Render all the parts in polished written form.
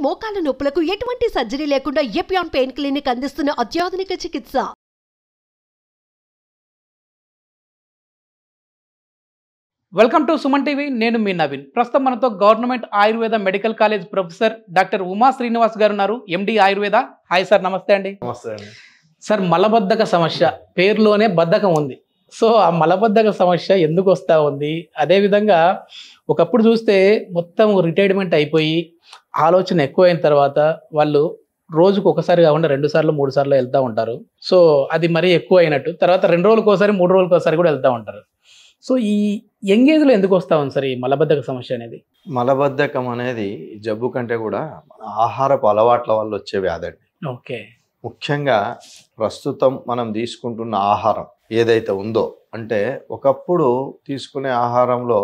మోకాల నొప్పులకు ఎటువంటి సర్జరీ లేకుండా ఎపియాన్ పెయిన్ క్లినిక్ అందిస్తున్న అత్యాధునిక చికిత్స. Welcome to Suman TV. నేను మీ నవీన్. ప్రస్తుతం మనతో government Ayurveda medical college professor doctor Uma Srinivas గారు ఉన్నారు, ఎండి ఆయుర్వేద. హాయ్ సార్, నమస్తే అండి. నమస్తే అండి. సార్, మలబద్ధక సమస్య పేరులోనే బద్ధకం ఉంది. సో ఆ మలబద్ధక సమస్య ఎందుకు వస్తూ ఉంది? అదేవిధంగా ఒకప్పుడు చూస్తే మొత్తం రిటైర్మెంట్ అయిపోయి ఆలోచన ఎక్కువైన తర్వాత వాళ్ళు రోజుకు ఒకసారి కాకుండా 2 సార్లు 3 సార్లు వెళ్తూ ఉంటారు. సో అది మరీ ఎక్కువ అయినట్టు. తర్వాత 2 రోజులకు ఒకసారి 3 రోజులకు ఒకసారి కూడా వెళ్తూ ఉంటారు. సో ఈ యంగ్ ఏజ్లో ఎందుకు వస్తూ ఉంది సార్ ఈ మలబద్ధక సమస్య అనేది? మలబద్ధకం అనేది జబ్బు కంటే కూడా ఆహారపు అలవాట్ల వల్ల వచ్చే వ్యాధి అండి. ఓకే. ముఖ్యంగా ప్రస్తుతం మనం తీసుకుంటున్న ఆహారం ఏదైతే ఉందో, అంటే ఒకప్పుడు తీసుకునే ఆహారంలో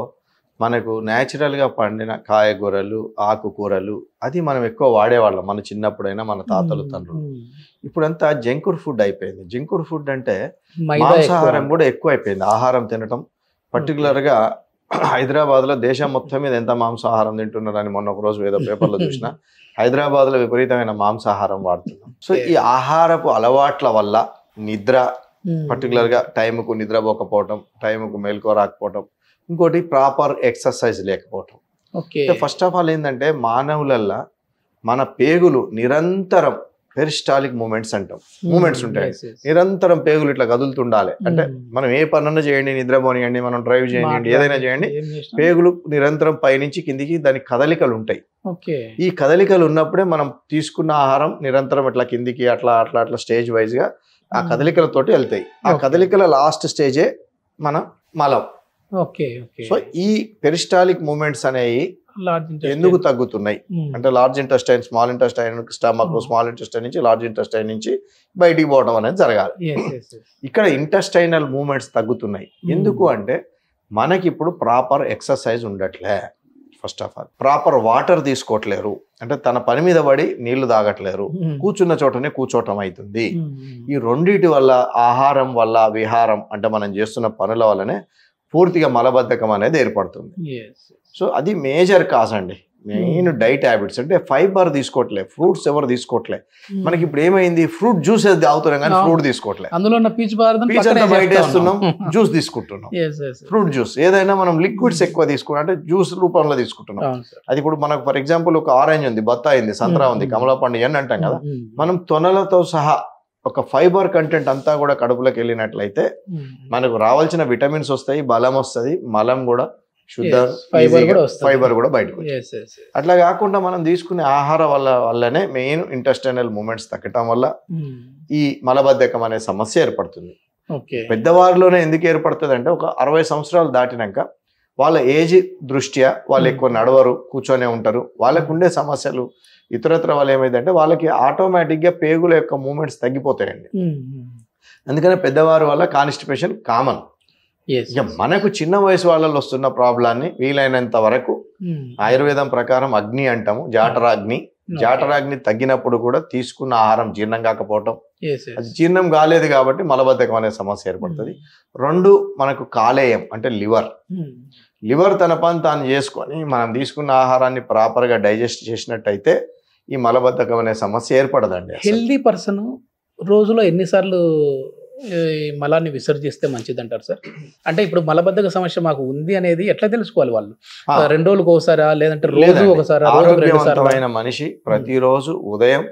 మనకు న్యాచురల్గా పండిన కాయగూరలు, ఆకుకూరలు అది మనం ఎక్కువ వాడేవాళ్ళం మన చిన్నప్పుడైనా మన తాతలు తండ్రులు. ఇప్పుడంతా జంకుడ్ ఫుడ్ అయిపోయింది. జంకుడ్ ఫుడ్ అంటే మాంసాహారం కూడా ఎక్కువ అయిపోయింది. ఆహారం తినటం పర్టికులర్గా హైదరాబాద్లో దేశం మొత్తం మీద ఎంత మాంసాహారం తింటున్నారని మొన్న ఒక రోజు ఏదో పేపర్లో చూసిన. హైదరాబాద్లో విపరీతమైన మాంసాహారం వాడుతున్నాం. సో ఈ ఆహారపు అలవాట్ల వల్ల నిద్ర, పర్టికులర్గా టైంకు నిద్రపోకపోవటం, టైంకు మేల్కో రాకపోవటం, ఇంకోటి ప్రాపర్ ఎక్సర్సైజ్ లేకపోవటం. ఫస్ట్ ఆఫ్ ఆల్ ఏంటంటే మానవులల్లా మన పేగులు నిరంతరం పెరిస్టాలిక్ మూమెంట్స్ అంటాం, మూమెంట్స్ ఉంటాయి. నిరంతరం పేగులు ఇట్లా కదులుతుండాలి. అంటే మనం ఏ పనున్నా చేయండి, నిద్రపోనియండి, మనం డ్రైవ్ చేయండి, ఏదైనా చేయండి, పేగులు నిరంతరం పైనుంచి కిందికి దాని కదలికలు ఉంటాయి. ఈ కదలికలు ఉన్నప్పుడే మనం తీసుకున్న ఆహారం నిరంతరం ఇట్లా కిందికి అట్లా అట్లా అట్లా స్టేజ్ వైజ్ గా ఆ కదలికలతోటి వెళ్తాయి. ఆ కదలికల లాస్ట్ స్టేజే మన మలం. సో ఈ పెరిస్టాలిక్ మూమెంట్స్ అనేవి ఎందుకు తగ్గుతున్నాయి అంటే large intestine, small intestine, stomach, small intestine నుంచి లార్జ్ ఇంటెస్టైన్ నుంచి బయటికి పోవడం అనేది జరగాలి. ఇక్కడ ఇంటెస్టైనల్ మూమెంట్స్ తగ్గుతున్నాయి. ఎందుకు అంటే మనకి ఇప్పుడు ప్రాపర్ ఎక్సర్సైజ్ ఉండట్లే. First of all proper water తీసుకోవట్లేరు. అంటే తన పని మీద పడి నీళ్లు తాగట్లేరు, కూర్చున్న చోటనే కూర్చోవటం అవుతుంది. ఈ రెండిటి వల్ల, ఆహారం వల్ల, విహారం అంటే మనం చేస్తున్న పనుల వల్లనే పూర్తిగా మలబద్ధకం అనేది ఏర్పడుతుంది. సో అది మేజర్ కాజ్ అండి. మెయిన్ డైట్ హ్యాబిట్స్ అంటే ఫైబర్ తీసుకోవట్లే, ఫ్రూట్స్ ఎవరు తీసుకోవట్లే. మనకి ఇప్పుడు ఏమైంది, ఫ్రూట్ జ్యూస్ తాగుతున్నాం కానీ ఫ్రూట్ తీసుకోవట్లే. పీచ్ అంతా బయట వేస్తున్నాం, జ్యూస్ తీసుకుంటున్నాం. ఫ్రూట్ జ్యూస్ ఏదైనా మనం లిక్విడ్స్ ఎక్కువ తీసుకుంటాం, అంటే జ్యూస్ రూపంలో తీసుకుంటున్నాం. అది ఇప్పుడు మనకు ఫర్ ఎగ్జాంపుల్ ఒక ఆరెంజ్ ఉంది, బత్తాయి ఉంది, సంత్రా ఉంది, కమలాపండు అని అంటాం కదా. మనం తొనలతో సహా ఒక ఫైబర్ కంటెంట్ అంతా కూడా కడుపులోకి వెళ్ళినట్లయితే మనకు రావాల్సిన విటమిన్స్ వస్తాయి, బలం వస్తుంది, మలం కూడా శుద్ధ ఫైబర్ కూడా బయటకు. అట్లా కాకుండా మనం తీసుకునే ఆహారం వల్లనే మెయిన్ ఇంటెస్టైనల్ మూమెంట్స్ తగ్గటం వల్ల ఈ మలబద్ధకం అనే సమస్య ఏర్పడుతుంది. పెద్దవారిలోనే ఎందుకు ఏర్పడుతుంది అంటే ఒక 60 సంవత్సరాలు దాటినాక వాళ్ళ ఏజ్ దృష్ట్యా వాళ్ళు ఎక్కువ నడవరు, కూర్చొనే ఉంటారు. వాళ్ళకు ఉండే సమస్యలు ఇతరత్ర వాళ్ళు ఏమైందంటే వాళ్ళకి ఆటోమేటిక్గా పేగుల యొక్క మూమెంట్స్ తగ్గిపోతాయండి. అందుకనే పెద్దవారి వల్ల కాన్స్టిపేషన్ కామన్. ఇక మనకు చిన్న వయసు వాళ్ళలో వస్తున్న ప్రాబ్లాన్ని వీలైనంత వరకు ఆయుర్వేదం ప్రకారం అగ్ని అంటాము, జాఠరాగ్ని. జాఠరాగ్ని తగ్గినప్పుడు కూడా తీసుకున్న ఆహారం జీర్ణం కాకపోవటం, అది జీర్ణం కాలేదు కాబట్టి మలబద్ధకం అనే సమస్య ఏర్పడుతుంది. 2 మనకు కాలేయం అంటే లివర్ తన పని తాను చేసుకొని మనం తీసుకున్న ఆహారాన్ని ప్రాపర్గా డైజెస్ట్ చేసినట్టయితే ఈ మలబద్ధకం అనే సమస్య ఏర్పడదండి. హెల్దీ పర్సన్ రోజులో ఎన్నిసార్లు మలాన్ని విసర్జిస్తే మంచిది అంటారు సార్? అంటే ఇప్పుడు మలబద్ధక సమస్య మాకు ఉంది అనేది ఎట్లా తెలుసుకోవాలి? వాళ్ళు 2 రోజులకు ఒకసారా, లేదంటే రోజు ఒకసారి? ఆరోగ్యవంతమైన మనిషి ప్రతిరోజు ఉదయం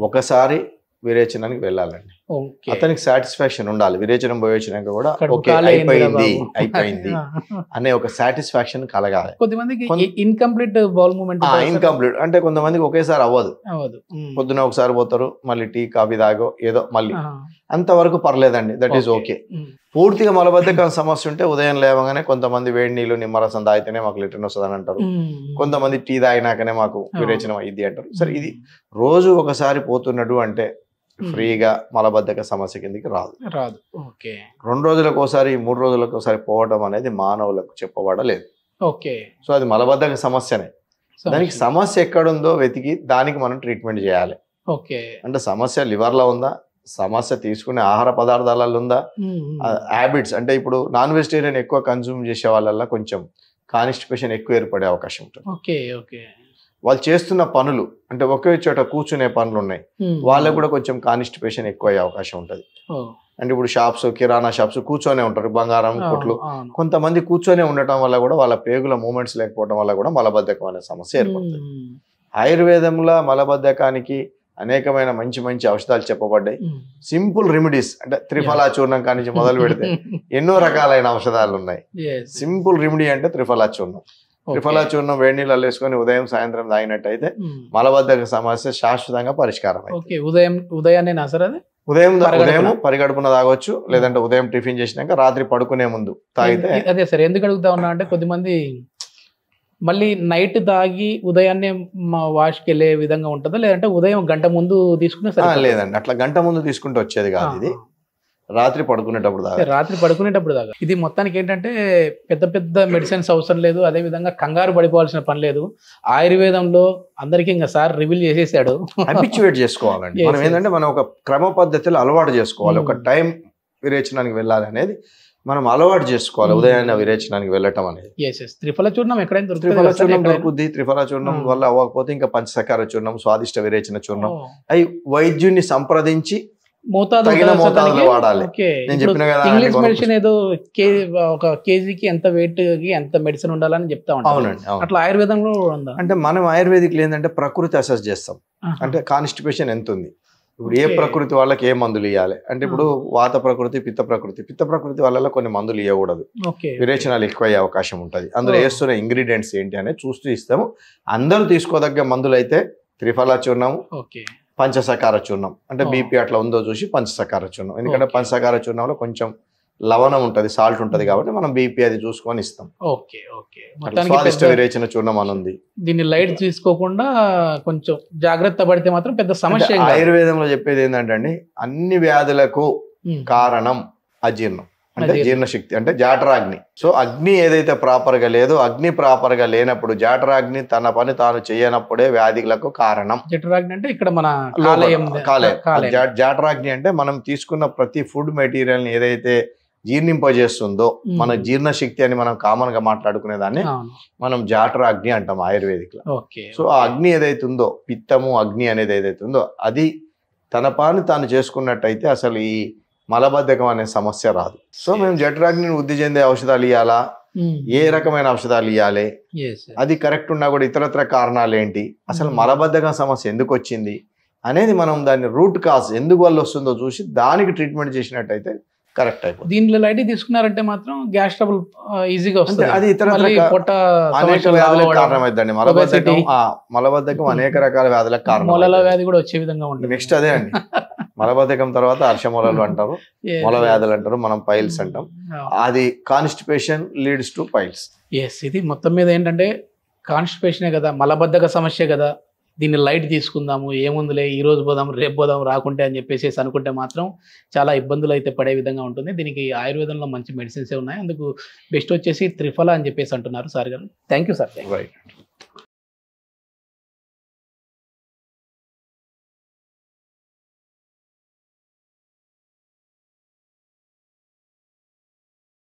ఒకసారి విరేచనానికి వెళ్ళాలండి. అతనికి సాటిస్ఫాక్షన్ ఉండాలి. విరేచనం పోయొచ్చినాక కూడా ఓకే అయిపోయింది అనే ఒక సాటిస్ఫాక్షన్ కలగాలి. కొంతమందికి ఇన్కంప్లీట్ బౌల్ మూవ్మెంట్, ఇన్కంప్లీట్ అంటే కొంతమందికి ఒకేసారి అవ్వదు. పొద్దున ఒకసారి పోతారు, మళ్ళీ టీ కాఫీ తాగో ఏదో మళ్ళీ, అంతవరకు పర్లేదండి, దట్ ఈస్ ఓకే. పూర్తిగా మలబద్ధకం సమస్య ఉంటే ఉదయం లేవగానే కొంతమంది వేడి నీళ్ళు నిమ్మరసం తాగితేనే మాకు లిటర్న్ వస్తుంది అని అంటారు. కొంతమంది టీ తాగినాకనే మాకు విరేచనం అయ్యింది అంటారు. సరే, ఇది రోజు ఒకసారి పోతున్నట్టు అంటే ఫ్రీగా మలబద్ధక సమస్య కిందకి రాదు. 2 రోజులకు ఒకసారి, 3 రోజులకు ఒకసారి పోవడం అనేది మానవులకు చెప్పబడలేదు. సో అది మలబద్ధక సమస్యనే. దానికి సమస్య ఎక్కడుందో వెతికి దానికి మనం ట్రీట్మెంట్ చేయాలి. అంటే సమస్య లివర్లో ఉందా, సమస్య తీసుకునే ఆహార పదార్థాలలో ఉందా, హ్యాబిట్స్ అంటే ఇప్పుడు నాన్ వెజిటేరియన్ ఎక్కువ కన్జ్యూమ్ చేసే వాళ్ళ కొంచెం కాన్స్టిపేషన్ ఎక్కువ ఏర్పడే అవకాశం ఉంటుంది. వాళ్ళు చేస్తున్న పనులు అంటే ఒకే చోట కూర్చునే పనులు ఉన్నాయి, వాళ్ళకు కూడా కొంచెం కాన్స్టిపేషన్ ఎక్కువ అయ్యే అవకాశం ఉంటుంది. అంటే ఇప్పుడు షాప్స్, కిరాణా షాప్స్ కూర్చొనే ఉంటారు, బంగారం కొట్లు, కొంతమంది కూర్చొనే ఉండటం వల్ల కూడా వాళ్ళ పేగుల మూమెంట్స్ లేకపోవడం వల్ల కూడా మలబద్ధకం అనే సమస్య ఏర్పడుతుంది. ఆయుర్వేదంలో మలబద్ధకానికి అనేకమైన మంచి మంచి ఔషధాలు చెప్పబడ్డాయి. సింపుల్ రెమెడీస్ అంటే త్రిఫలా చూర్ణం కానించి మొదలు పెడితే ఎన్నో రకాలైన ఔషధాలు ఉన్నాయి. సింపుల్ రెమెడీ అంటే త్రిఫలా చూర్ణం. త్రిఫలా చూర్ణం వేడి నీళ్ళు వేసుకొని ఉదయం సాయంత్రం తాగినట్టయితే మలబద్ధక సమస్య శాశ్వతంగా పరిష్కారం అయింది. ఉదయం పరిగడుపున తాగొచ్చు, లేదంటే ఉదయం టిఫిన్ చేసినాక రాత్రి పడుకునే ముందు తాగితే. అదే సార్, ఎందుకు అడుగుతా ఉన్నా అంటే కొద్దిమంది మళ్ళీ నైట్ తాగి ఉదయాన్నే వాష్కి వెళ్ళే విధంగా ఉంటుందా, లేదంటే ఉదయం గంట ముందు తీసుకునే? లేదండి, అట్లా గంట ముందు తీసుకుంటే వచ్చేది కాదు, ఇది రాత్రి పడుకునేటప్పుడు దాకా. ఇది మొత్తానికి ఏంటంటే పెద్ద పెద్ద మెడిసిన్స్ అవసరం లేదు, అదే విధంగా కంగారు పడిపోవాల్సిన పని లేదు. ఆయుర్వేదంలో అందరికీ ఇంకా సార్ రివీల్ చేసేసాడు, హ్యాబిచ్యువేట్ చేసుకోవాలండి. మనం ఏంటంటే మనం ఒక క్రమ పద్ధతిలో అలవాటు చేసుకోవాలి. ఒక టైం విరేచనానికి వెళ్ళాలి అనేది మనం అలవాటు చేసుకోవాలి, ఉదయాన్నే విరేచనానికి వెళ్ళటం అనేది. త్రిఫల చూర్ణం ఎక్కడైనా త్రిఫల చూర్ణం దొరుకుద్ది. త్రిఫల చూర్ణం వల్ల అవ్వకపోతే ఇంకా పంచసకార చూర్ణం, స్వాదిష్ట విరేచన చూర్ణం, అవి వైద్యుని సంప్రదించి తగిన మోతాదులో వాడాలి. నేను చెప్పిన కదా, ఇంగ్లీష్ మెడిసిన్ ఏదో ఒక కేజీకి ఎంత వెయిట్ కి ఎంత మెడిసిన్ ఉండాలని చెప్తా ఉంటాం. అవునండి, అట్లా ఆయుర్వేదంలో ఉందా? అంటే మనం ఆయుర్వేదిక్ ఏంటంటే ప్రకృతి అసెస్ చేస్తాం. అంటే కాన్స్టిపేషన్ ఎంత ఉంది, ఇప్పుడు ఏ ప్రకృతి వాళ్ళకి ఏ మందులు ఇవ్వాలి అంటే, ఇప్పుడు వాత ప్రకృతి, పిత్త ప్రకృతి వాళ్ళలో కొన్ని మందులు ఇవ్వకూడదు, విరేచనాలు ఎక్కువ అయ్యే అవకాశం ఉంటుంది. అందులో వేస్తున్న ఇంగ్రీడియంట్స్ ఏంటి అనేది చూస్తూ ఇస్తాము. అందరూ తీసుకోదగ్గ మందులు అయితే త్రిఫలా చూర్ణము, పంచసకార చూర్ణం అంటే బీపీ అట్లా ఉందో చూసి పంచసకార చూర్ణం. ఎందుకంటే పంచసకార చూర్ణంలో కొంచెం లవణం ఉంటుంది, సాల్ట్ ఉంటుంది, కాబట్టి మనం బీపీ అది చూసుకొని ఇస్తాం. స్వాదిష్ట విరేచన చూర్ణం అని ఉంది. దీన్ని లైట్ తీసుకోకుండా కొంచెం జాగ్రత్త పడితే మాత్రం పెద్ద సమస్య. ఆయుర్వేదంలో చెప్పేది ఏంటంటే అన్ని వ్యాధులకు కారణం అజీర్ణం, అంటే జీర్ణశక్తి, అంటే జాఠరాగ్ని. సో అగ్ని ఏదైతే ప్రాపర్ గా లేదో, అగ్ని ప్రాపర్ గా లేనప్పుడు జాఠరాగ్ని తన పని తాను చేయనప్పుడే వ్యాధులకు కారణం. జఠరాగ్ని అంటే ఇక్కడ మన జాఠరాగ్ని అంటే మనం తీసుకున్న ప్రతి ఫుడ్ మెటీరియల్ ని ఏదైతే జీర్ణింపజేస్తుందో, మన జీర్ణశక్తి అని మనం కామన్ గా మాట్లాడుకునే దాన్ని మనం జాఠరాగ్ని అంటాం ఆయుర్వేదిక్ లో. సో ఆ అగ్ని ఏదైతే ఉందో, పిత్తము అగ్ని అనేది ఏదైతే ఉందో, అది తన పని తాను చేసుకున్నట్టయితే అసలు ఈ మలబద్ధకం అనే సమస్య రాదు. సో మేము జఠరాగ్ని వృద్ధి చెందే ఔషధాలు ఇవ్వాలా, ఏ రకమైన ఔషధాలు ఇవ్వాలి, అది కరెక్ట్ ఉన్నా కూడా ఇతరత్ర కారణాలు ఏంటి, అసలు మలబద్ధకం సమస్య ఎందుకు వచ్చింది అనేది మనం దాన్ని రూట్ కాజ్ ఎందుకు వల్ల వస్తుందో చూసి దానికి ట్రీట్మెంట్ చేసినట్టయితే కరెక్ట్ అయిపోతుంది. దీనిలో లైట్ తీసుకున్నారంటే మాత్రం గ్యాస్ ట్రబుల్ ఈజీగా వస్తుంది. అది ఇతర అనేక వ్యాధులకు కారణమైందండి. మలబద్ధకం అనేక రకాల వ్యాధులకు కారణం. మొలల వ్యాధి కూడా వచ్చే విధంగా ఉంటుంది. నెక్స్ట్ అదే అండి, మలబద్ధకం తర్వాత హర్షమూలలు అంటారు, మొల వ్యాధులు అంటారు, మనం పైల్స్ అంటాం. అది కాన్స్టిపేషన్ లీడ్స్ టు పైల్స్. ఇది మొత్తం మీద ఏంటంటే కాన్స్టిపేషనే కదా, మలబద్ధక సమస్య కదా, దీన్ని లైట్ తీసుకుందాము, ఏముందులే ఈ రోజు పోదాం రేపు పోదాం రాకుంటే అని చెప్పేసి అనుకుంటే మాత్రం చాలా ఇబ్బందులు అయితే పడే విధంగా ఉంటుంది. దీనికి ఆయుర్వేదంలో మంచి మెడిసిన్సే ఉన్నాయి. అందుకు బెస్ట్ వచ్చేసి త్రిఫల అని చెప్పేసి అంటున్నారు సార్ గారు. Thank you sir. రైట్.